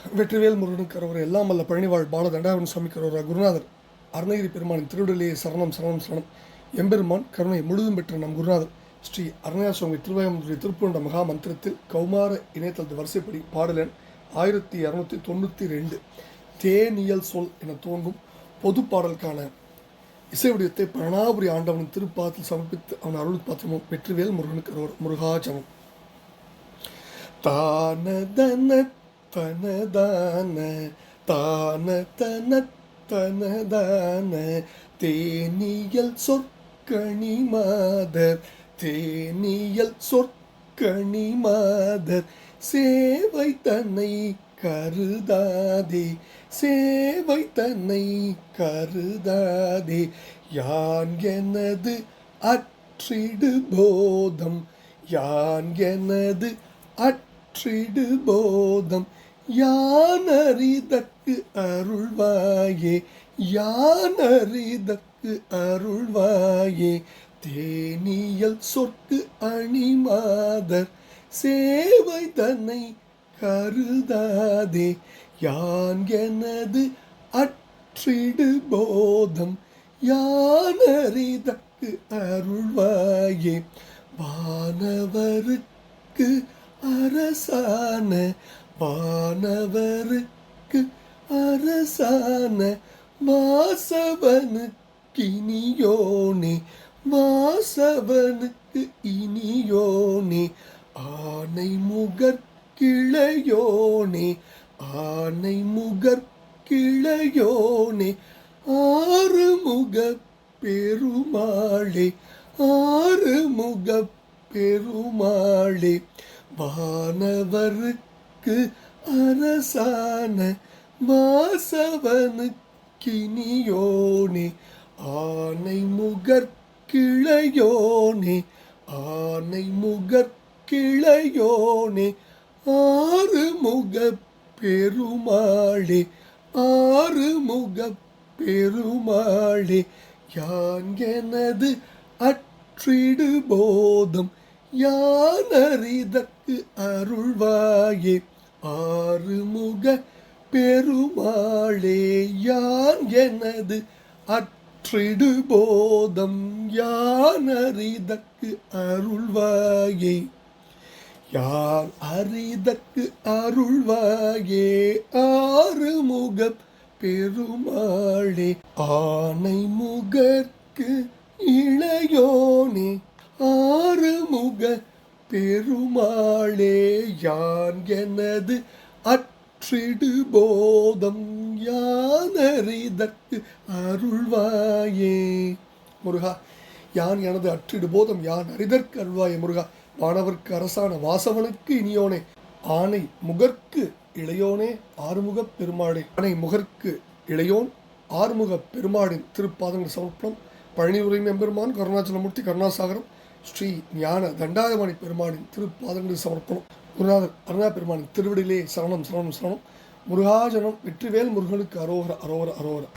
வெற்றிவேல் முருகனுக்கு அரோகரா. எல்லாம் வல்ல பழனிவாழ் பால தண்டாயுதபாணி சுவாமிக்கு அரோகரா. குருநாதர் அருணகிரி பெருமானின் திருவிடலையே சரணம் சரணம் சரணம். எம்பெருமான் கருணை முழுதும் பெற்ற நம் குருநாதர் ஸ்ரீ அருணகிரி சுவாமி திருவாயூர் திருப்பூண்ட மகா மந்திரத்தில் கௌமார இணையதளத்து வரிசைப்படி பாடலன் 1692 தேனியல் சொல் என தோன்றும் பொது பாடலுக்கான இசை வடிவத்தை பிரணாபுரி ஆண்டவனின் திருப்பாதத்தில் சமர்ப்பித்து அவன் அருள் பாத்திரமும் வெற்றிவேல் முருகனுக்கு அரோகரா. முருகாச்சனம். தானதன தனதான தான தன தனதான தேனியல் சொற்கணி மாதர் தேனியல் சொற்கணி மாதர் சேவை தன்னை கருதாதே சேவை தன்னை கருதாதே யான் எனது அற்றிடு போதம் யான் எனது அற்றிடு போதம் யானறிதற்கு அருள்வாயே யானறிதற்கு அருள்வாயே தேனியல் சொற்கு அணிமாதர் சேவை தன்னை கருதாதே யான் எனது அற்றிடு போதம் யானறிதற்கு அருள்வாயே வானவருக்கு அரசான வானவருக்கு அரசான வாசவனுக்கு இனியோனே வாசவனுக்கு இனியோனே ஆனை முகற்கிளையோனே ஆனை முகற்கிளையோனே ஆறுமுக பெருமாளே ஆறுமுக பெருமாளே வானவருக்கு அரசான வாசவனுக்கினியோனே ஆனை முகற்கிளையோனே ஆனை முகற்கிளையோனே ஆறுமுக பெருமாளே ஆறுமுக பெருமாளே யான் எனது அற்றிடு போதம் யானறிதற்கு அருள்வாயே ஆறுமுக பெருமாளே யான் எனது அற்றிடு போதம் யானறிதற்கு அருள்வாயே யான் அறிதற்கு அருள்வாயே ஆறுமுக பெருமாளே ஆனை முகற்கு இளையோனே ஆறுமுக பெருமாளே யான் எனது அற்றிடு போதம் யானறிதற்கு அருள்வாயே. முருகா, யான் எனது அற்றிடு போதம் யான் அறிதற்கு அருள்வாயே. முருகா, வானவர்க்கு அரசான வாசவனுக்கு இனியோனே ஆனை முகற்கு இளையோனே ஆறுமுக பெருமாளே. ஆனை முகற்கு இளையோன் ஆறுமுக பெருமாளின் திருப்பாதங்கள் சமர்ப்பணம். பழனி உரையும் எம்பெருமான் கருணாச்சலமூர்த்தி கருணாசாகரம் ஸ்ரீ ஞான தண்டாயுதபாணி பெருமானின் திருப்பாதங்கள் சமர்ப்பணம். குருநாதர் அருணா பெருமானின் திருவிடிலே சரணம் சரணம் சரணம். முருகாஜனம். வெற்றிவேல் முருகனுக்கு அரோகரா அரோகரா அரோகரா.